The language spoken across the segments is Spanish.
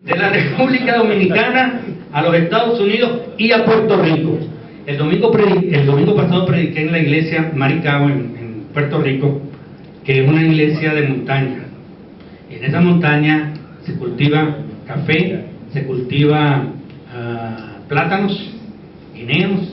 de la República Dominicana a los Estados Unidos y a Puerto Rico. El domingo pasado prediqué en la iglesia Maricao en Puerto Rico, que es una iglesia de montaña. En esa montaña se cultiva café, se cultiva plátanos, guineos,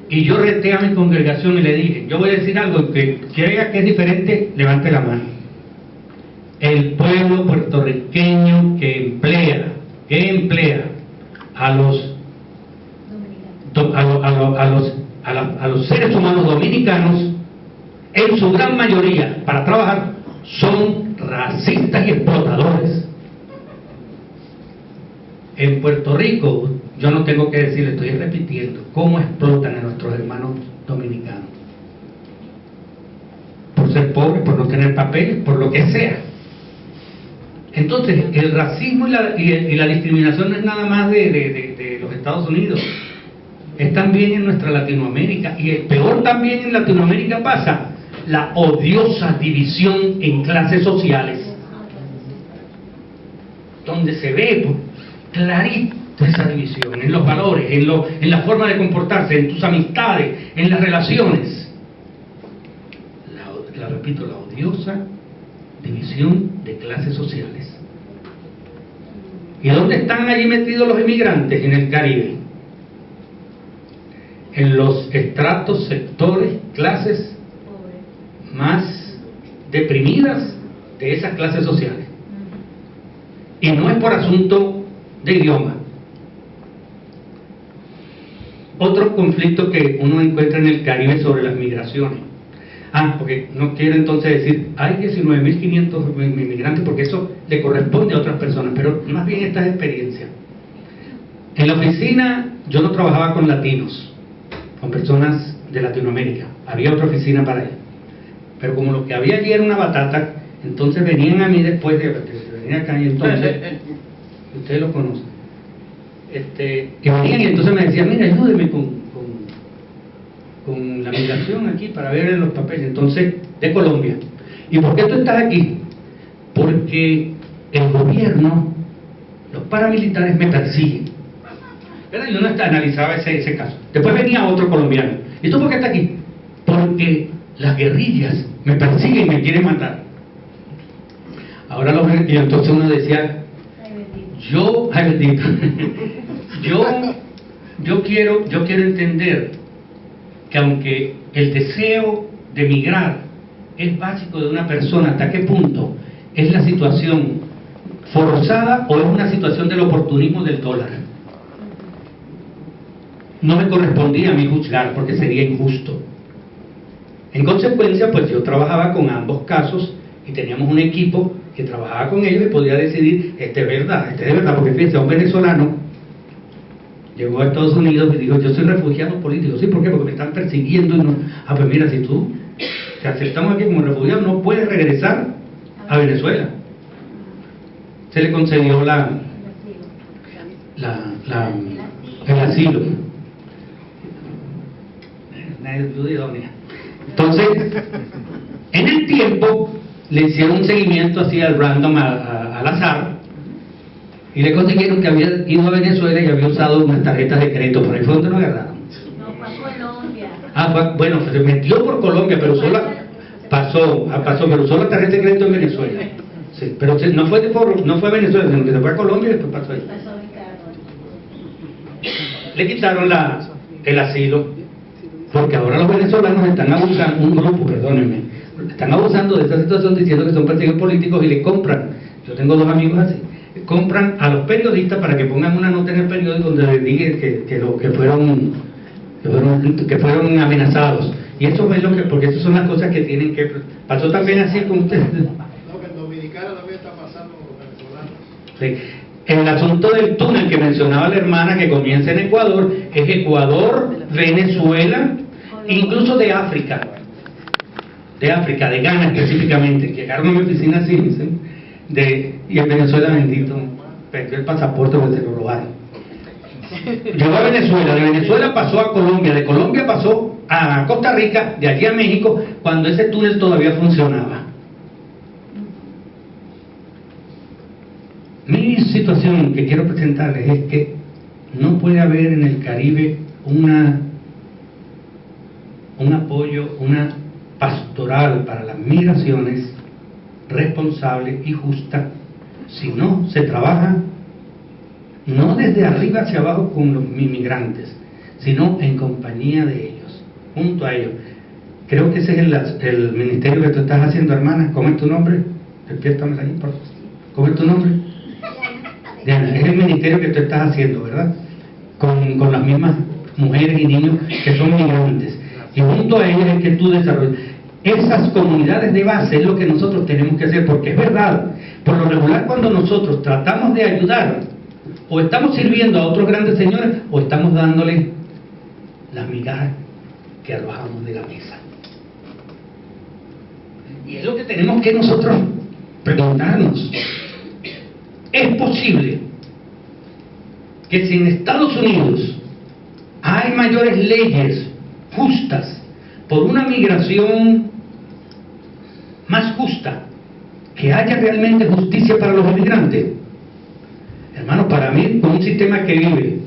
y yo reté a mi congregación y le dije: yo voy a decir algo que crea que es diferente, levante la mano. El pueblo puertorriqueño que emplea a los seres humanos dominicanos, en su gran mayoría para trabajar, son racistas y explotadores. En Puerto Rico, yo no tengo que decirle, estoy repitiendo cómo explotan a nuestros hermanos dominicanos, por ser pobres, por no tener papeles, por lo que sea. Entonces, el racismo y la discriminación no es nada más de los Estados Unidos, es también en nuestra Latinoamérica, y el peor también en Latinoamérica pasa la odiosa división en clases sociales, donde se ve clarito esa división, en los valores, en la forma de comportarse, en tus amistades, en las relaciones. Repito, la odiosa división de clases sociales. ¿Y dónde están allí metidos los inmigrantes? En el Caribe, en los estratos, sectores, clases más deprimidas de esas clases sociales. Y no es por asunto de idioma. Otro conflicto que uno encuentra en el Caribe sobre las migraciones. Porque no quiero entonces decir, hay 19.500 inmigrantes, porque eso le corresponde a otras personas, pero más bien esta es experiencia. En la oficina yo no trabajaba con latinos, con personas de Latinoamérica, había otra oficina para ellos. Pero como lo que había allí era una batata, entonces venían a mí después de venir acá, y entonces, ustedes lo conocen, que venían y entonces me decían: mira, ayúdeme con la migración aquí para ver los papeles. Entonces, de Colombia. ¿Y por qué tú estás aquí? Porque el gobierno, los paramilitares me persiguen. ¿Verdad? Y uno analizaba ese caso. Después venía otro colombiano: ¿y tú por qué estás aquí? Porque las guerrillas me persiguen y me quieren matar. Ahora y entonces uno decía: yo quiero entender que aunque el deseo de migrar es básico de una persona, ¿hasta qué punto es la situación forzada o es una situación del oportunismo del dólar? No me correspondía a mí juzgar, porque sería injusto. En consecuencia, pues yo trabajaba con ambos casos y teníamos un equipo que trabajaba con ellos y podía decidir: este es verdad, porque fíjense, un venezolano llegó a Estados Unidos y dijo: yo soy refugiado político. ¿Sí? ¿Por qué? Porque me están persiguiendo. Y no. Pues mira, si tú te aceptamos aquí como refugiado, no puedes regresar a Venezuela. Se le concedió el asilo. Entonces, en el tiempo le hicieron un seguimiento así al random, al azar, y le consiguieron que había ido a Venezuela y había usado unas tarjetas de crédito. Por ahí fue donde lo agarraron. No, fue Colombia. Bueno, se metió por Colombia, pero usó pero usó la tarjeta de crédito en Venezuela. Sí, pero no fue a Venezuela, sino que se fue a Colombia y después pasó ahí. Le quitaron el asilo, porque ahora los venezolanos están abusando, están abusando de esta situación, diciendo que son perseguidos políticos, y le compran. Yo tengo dos amigos así. Compran a los periodistas para que pongan una nota en el periódico donde les digan que fueron amenazados. Y eso es porque esas son las cosas que tienen que... Pasó también así con ustedes. No, que en Dominicana también está pasando con los venezolanos. Sí. El asunto del túnel que mencionaba la hermana, que comienza en Ecuador, es Ecuador, Venezuela, incluso de África, de Ghana específicamente. Llegaron a mi oficina así, dicen. Y en Venezuela, bendito, perdió el pasaporte porque se lo robaron. Llegó a Venezuela, de Venezuela pasó a Colombia, de Colombia pasó a Costa Rica, de allí a México, cuando ese túnel todavía funcionaba. Mi situación que quiero presentarles es que no puede haber en el Caribe un apoyo, una pastoral para las migraciones responsable y justa si no se trabaja no desde arriba hacia abajo con los inmigrantes, sino en compañía de ellos, junto a ellos. Creo que ese es el ministerio que tú estás haciendo, hermana. ¿Cómo es tu nombre? Despiértame ahí, por favor. ¿Cómo es tu nombre? Diana. Es el ministerio que tú estás haciendo, ¿verdad? Con las mismas mujeres y niños que son migrantes. Y junto a ellos es que tú desarrollas. Esas comunidades de base es lo que nosotros tenemos que hacer, porque es verdad, por lo regular cuando nosotros tratamos de ayudar, o estamos sirviendo a otros grandes señores, o estamos dándole las migajas que arrojamos de la mesa. Y es lo que tenemos que nosotros preguntarnos. ¿Es posible que si en Estados Unidos hay mayores leyes justas por una migración más justa, que haya realmente justicia para los inmigrantes? Hermano, para mí, con un sistema que vive,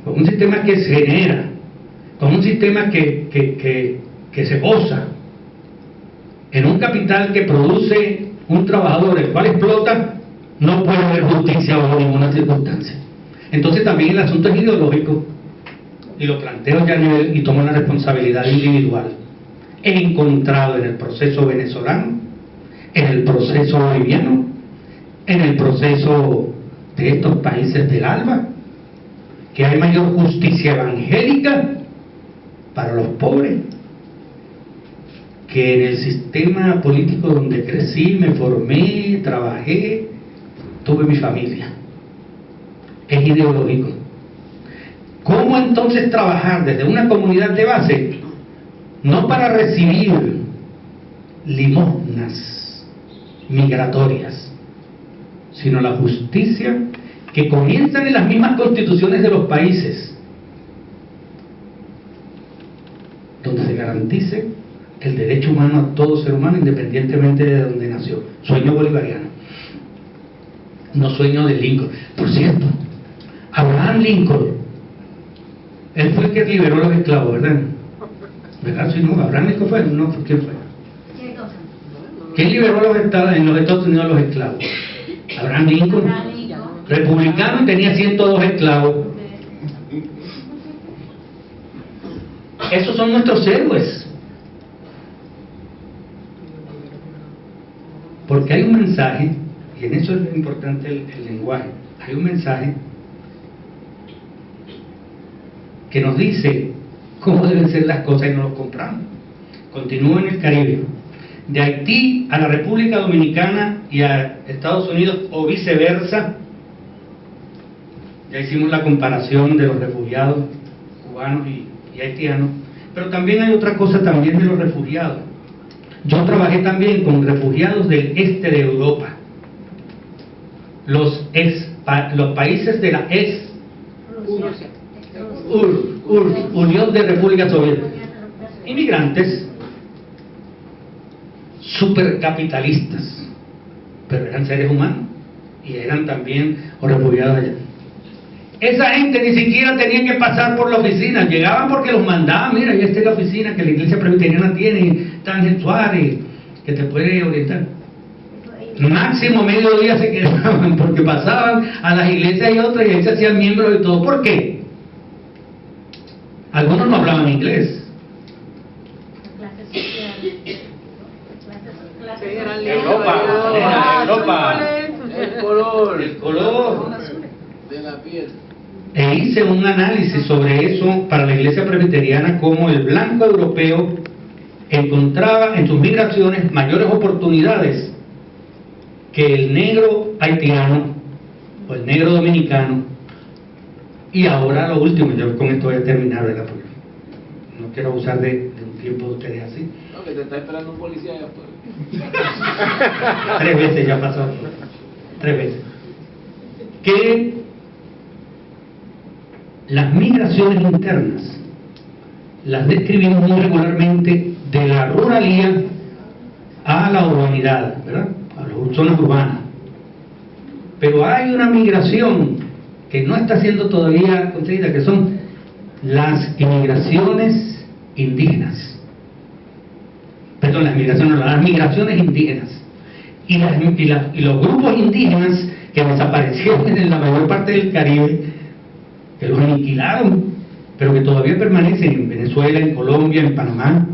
con un sistema que se genera, con un sistema que se goza, en un capital que produce un trabajador el cual explota, no puede haber justicia bajo ninguna circunstancia. Entonces también el asunto es ideológico, y lo planteo ya a nivel, y tomo la responsabilidad individual. He encontrado en el proceso venezolano, en el proceso boliviano, en el proceso de estos países del ALBA, que hay mayor justicia evangélica para los pobres que en el sistema político donde crecí, me formé, trabajé, tuve mi familia. Es ideológico. ¿Cómo entonces trabajar desde una comunidad de base? No para recibir limosnas migratorias, sino la justicia que comienzan en las mismas constituciones de los países, donde se garantice el derecho humano a todo ser humano independientemente de donde nació. Sueño bolivariano, no sueño de Lincoln. Por cierto, Abraham Lincoln, él fue el que liberó a los esclavos, ¿verdad? ¿Verdad? Sí, no, Abraham Lincoln fue, no, ¿quién fue? ¿Quién liberó en los Estados Unidos a los esclavos? Abraham Lincoln, republicano, y tenía 102 esclavos. Esos son nuestros héroes. Porque hay un mensaje, y en eso es importante el lenguaje, hay un mensaje que nos dice cómo deben ser las cosas y no lo compramos. Continúo en el Caribe. De Haití a la República Dominicana y a Estados Unidos o viceversa. Ya hicimos la comparación de los refugiados cubanos y haitianos, pero también hay otra cosa también de los refugiados. Yo trabajé también con refugiados del este de Europa, los países de la Unión de Repúblicas Soviéticas, inmigrantes supercapitalistas, pero eran seres humanos y eran también refugiados allá. Esa gente ni siquiera tenía que pasar por la oficina, llegaban porque los mandaban. Mira, y esta es la oficina que la iglesia presbiteriana tiene, Ángel Suárez, que te puede orientar. Máximo mediodía se quedaban porque pasaban a las iglesias y otras, y ahí se hacían miembros de todo. ¿Por qué? Algunos no hablaban inglés. Europa. El color de la piel. E hice un análisis sobre eso para la iglesia presbiteriana, cómo el blanco europeo encontraba en sus migraciones mayores oportunidades que el negro haitiano o el negro dominicano. Y ahora lo último, yo con esto voy a terminar, ¿verdad? Porque no quiero abusar de un tiempo de ustedes así. No, que te está esperando un policía allá afuera. 3 veces ya pasó, 3 veces. Que las migraciones internas las describimos muy regularmente de la ruralía a la urbanidad, ¿verdad? A las zonas urbanas. Pero hay una migración que no está siendo todavía conseguida, que son las inmigraciones indígenas. Perdón, las migraciones indígenas. Y los grupos indígenas que desaparecieron en la mayor parte del Caribe, que los aniquilaron, pero que todavía permanecen en Venezuela, en Colombia, en Panamá,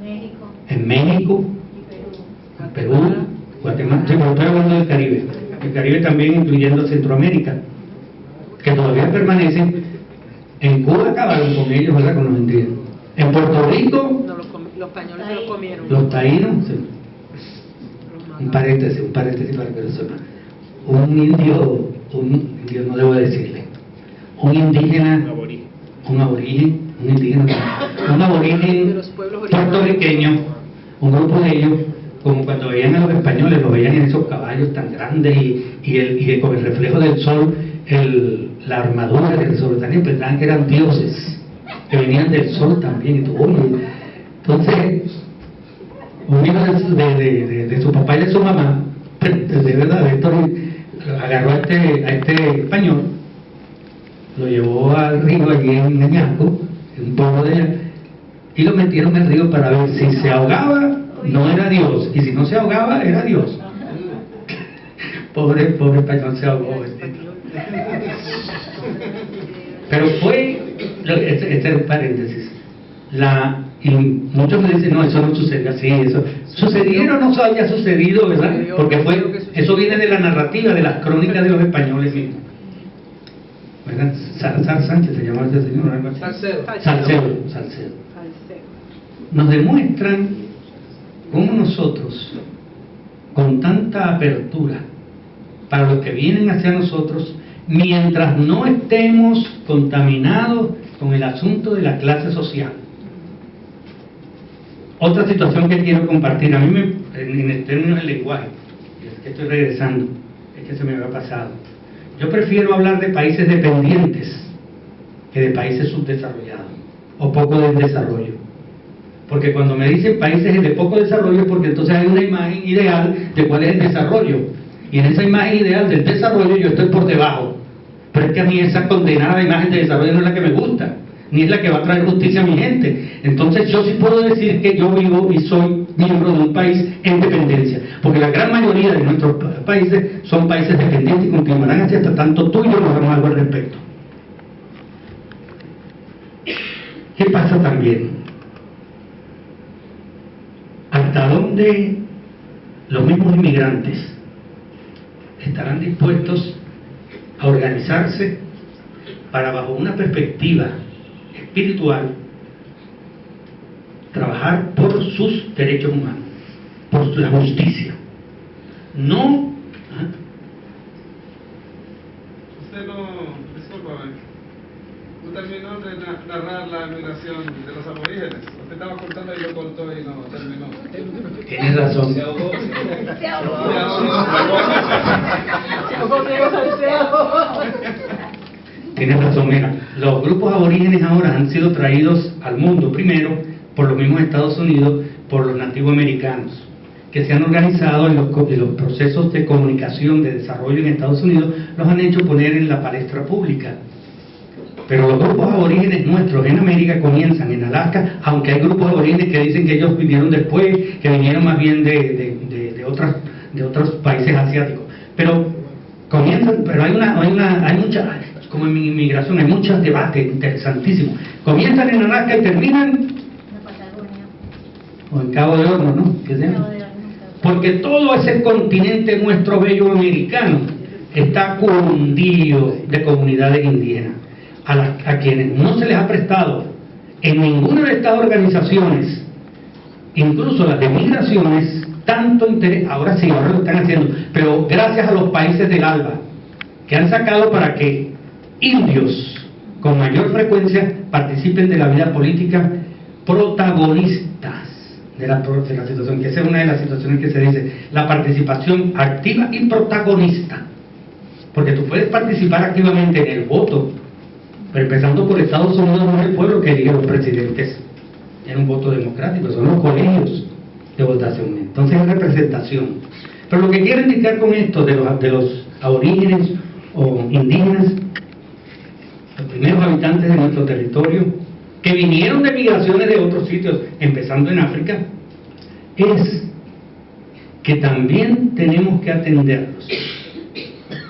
México en México, y en Perú, Guatemala. Sí, pero estoy hablando del Caribe. El Caribe también incluyendo Centroamérica, que todavía permanecen. En Cuba acabaron con ellos, ¿verdad? Con los indígenas. En Puerto Rico, No, los españoles se lo comieron. los taínos, sí. Los un mataron. paréntesis para que lo sepan. Un indio, no debo decirle, un indígena, un aborigen, un aborigen De los pueblos originarios. puertorriqueño, un grupo de ellos, como cuando veían a los españoles, los veían en esos caballos tan grandes y con el reflejo del sol, la armadura que les sobresalía, pensaban que eran dioses, que venían del sol también. Y todo, oye, entonces, un hijo de su papá y de su mamá, de verdad, agarró a este español, lo llevó al río allí en Añasco, en un pueblo de allá, y lo metieron en el río para ver si se ahogaba, no era Dios, y si no se ahogaba, era Dios. Pobre español se ahogó. Pero fue, este es un paréntesis, y muchos me dicen, no, eso no sucedió así, eso sucediera o no haya sucedido, ¿verdad? Porque eso viene de la narrativa, de las crónicas de los españoles mismos, ¿verdad? Salazar Sánchez se llama ese señor, algo así. Salcedo. Nos demuestran cómo nosotros, con tanta apertura para los que vienen hacia nosotros, mientras no estemos contaminados con el asunto de la clase social. Otra situación que quiero compartir, a mí en el término del lenguaje, es que estoy regresando, es que se me había pasado. Yo prefiero hablar de países dependientes que de países subdesarrollados o poco de desarrollo. Porque cuando me dicen países de poco desarrollo, porque entonces hay una imagen ideal de cuál es el desarrollo. Y en esa imagen ideal del desarrollo yo estoy por debajo. Pero es que a mí esa condenada imagen de desarrollo no es la que me gusta, ni es la que va a traer justicia a mi gente. Entonces yo sí puedo decir que yo vivo y soy miembro de un país en dependencia, porque la gran mayoría de nuestros países son países dependientes y continuarán así hasta tanto tú y yo no hagamos algo al respecto. ¿Qué pasa también? ¿Hasta dónde los mismos inmigrantes estarán dispuestos a organizarse para, bajo una perspectiva espiritual, trabajar por sus derechos humanos, por la justicia? No. Usted no, discúlpame, no terminó de narrar la migración de los aborígenes. Usted estaba contando y lo contó y no terminó. Tienes razón. Se ahogó. Tienes razón, mira, los grupos aborígenes ahora han sido traídos al mundo primero por los mismos Estados Unidos, por los nativos americanos, que se han organizado en los procesos de comunicación, de desarrollo en Estados Unidos, los han hecho poner en la palestra pública. Pero los grupos aborígenes nuestros en América comienzan en Alaska, aunque hay grupos aborígenes que dicen que ellos vinieron después, que vinieron más bien de otros países asiáticos. Pero comienzan, pero hay mucha, como en mi inmigración, hay muchos debates interesantísimos. Comienzan en Alaska y terminan la Patagonia. o en Cabo de Horno, ¿no? ¿Qué se llama? Cabo de Horno. Porque todo ese continente nuestro bello americano está cundido de comunidades indígenas, a quienes no se les ha prestado en ninguna de estas organizaciones, incluso las de migraciones, tanto interés. Ahora sí, ahora lo están haciendo, pero gracias a los países del ALBA, que han sacado para que indios con mayor frecuencia participen de la vida política, protagonistas de la situación, que esa es una de las situaciones que se dice, la participación activa y protagonista. Porque tú puedes participar activamente en el voto, pero empezando por Estados Unidos, no es el pueblo que elige a los presidentes en un voto democrático, son los colegios de votación. Entonces es representación. Pero lo que quiero indicar con esto de los aborígenes o indígenas, los primeros habitantes de nuestro territorio, que vinieron de migraciones de otros sitios, empezando en África, es que también tenemos que atenderlos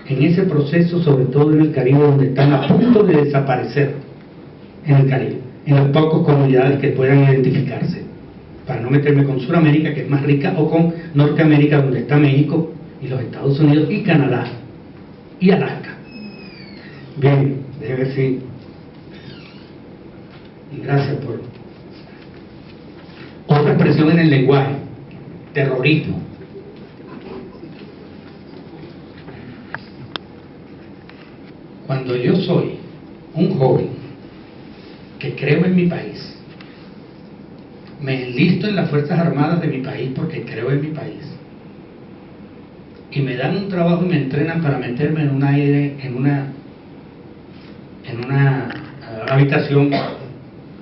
en ese proceso, sobre todo en el Caribe, donde están a punto de desaparecer en el Caribe, en las pocas comunidades que puedan identificarse, para no meterme con Sudamérica, que es más rica, o con Norteamérica, donde está México y los Estados Unidos y Canadá y Alaska. Bien, déjeme ver si... Y gracias por... Otra expresión en el lenguaje: terrorismo. Cuando yo soy un joven que creo en mi país, me enlisto en las Fuerzas Armadas de mi país porque creo en mi país, y me dan un trabajo y me entrenan para meterme en una habitación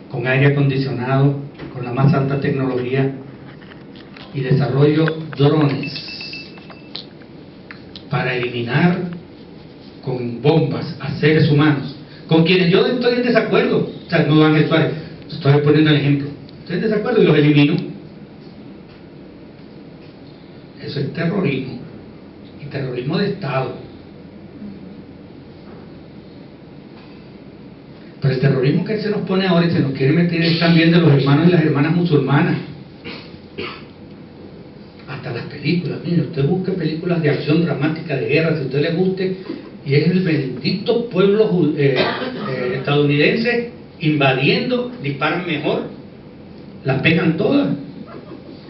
con aire acondicionado, con la más alta tecnología, y desarrollo drones para eliminar con bombas a seres humanos, con quienes yo estoy en desacuerdo. O sea, no Ángel Suárez, estoy poniendo el ejemplo, estoy en desacuerdo y los elimino. Eso es terrorismo, y terrorismo de Estado. Pero el terrorismo que se nos pone ahora y se nos quiere meter es también de los hermanos y las hermanas musulmanas. Hasta las películas, mire, usted busque películas de acción dramática, de guerra, si a usted le guste, y es el bendito pueblo estadounidense invadiendo, disparan mejor, las pegan todas,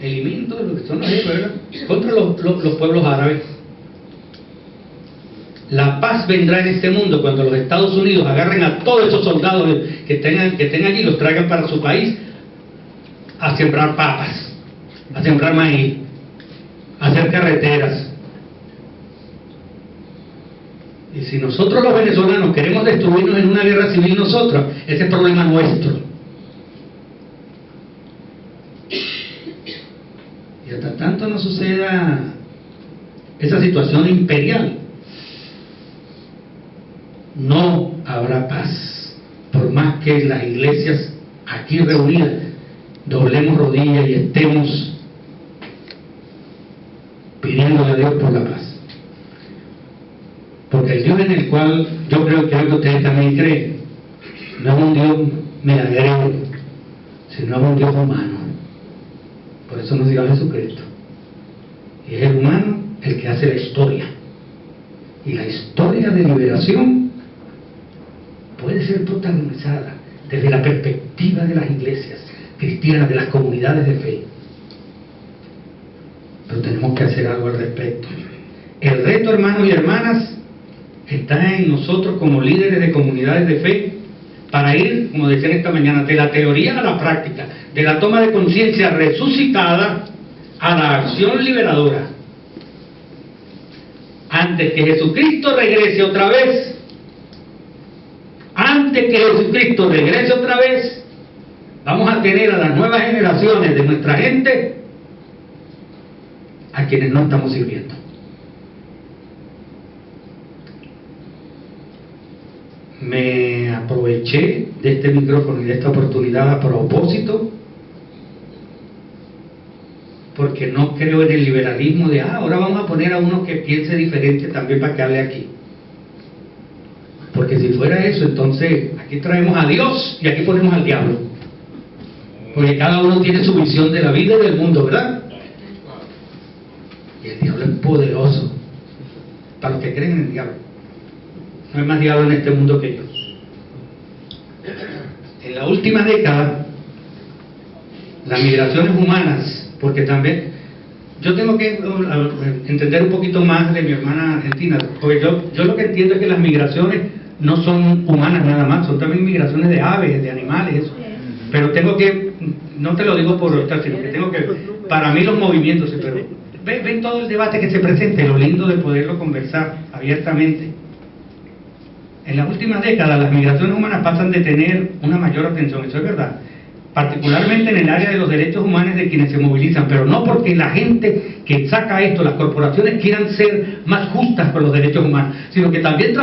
eliminan todo lo que son los héroes, ¿verdad? Contra los pueblos árabes. La paz vendrá en este mundo cuando los Estados Unidos agarren a todos esos soldados que estén allí y los traigan para su país a sembrar papas, a sembrar maíz, a hacer carreteras. Y si nosotros los venezolanos queremos destruirnos en una guerra civil nosotros, ese es problema nuestro. Y hasta tanto no suceda esa situación imperial, no habrá paz, por más que las iglesias aquí reunidas doblemos rodillas y estemos pidiéndole a Dios por la paz. Porque el Dios en el cual yo creo que algo ustedes también creen, no es un Dios milagrero, sino es un Dios humano. Por eso nos dio a Jesucristo. Y es el humano el que hace la historia. Y la historia de liberación puede ser protagonizada desde la perspectiva de las iglesias cristianas, de las comunidades de fe. Pero tenemos que hacer algo al respecto. El reto, hermanos y hermanas, está en nosotros como líderes de comunidades de fe para ir, como decían esta mañana, de la teoría a la práctica, de la toma de conciencia resucitada a la acción liberadora. Antes que Jesucristo regrese otra vez, vamos a tener a las nuevas generaciones de nuestra gente a quienes no estamos sirviendo. Me aproveché de este micrófono y de esta oportunidad a propósito porque no creo en el liberalismo de ahora vamos a poner a uno que piense diferente también para que hable aquí. Porque si fuera eso, entonces aquí traemos a Dios y aquí ponemos al diablo, porque cada uno tiene su visión de la vida y del mundo, ¿verdad? Y el diablo es poderoso para los que creen en el diablo. No hay más diablo en este mundo que yo. En la última década, las migraciones humanas, porque también yo tengo que entender un poquito más de mi hermana argentina, porque yo lo que entiendo es que las migraciones no son humanas nada más, son también migraciones de aves, de animales, eso. Pero tengo que, no te lo digo por estar, sino que tengo que, para mí los movimientos, pero ven todo el debate que se presenta, lo lindo de poderlo conversar abiertamente. En las últimas décadas las migraciones humanas pasan de tener una mayor atención, eso es verdad, particularmente en el área de los derechos humanos de quienes se movilizan, pero no porque la gente que saca esto, las corporaciones, quieran ser más justas con los derechos humanos, sino que también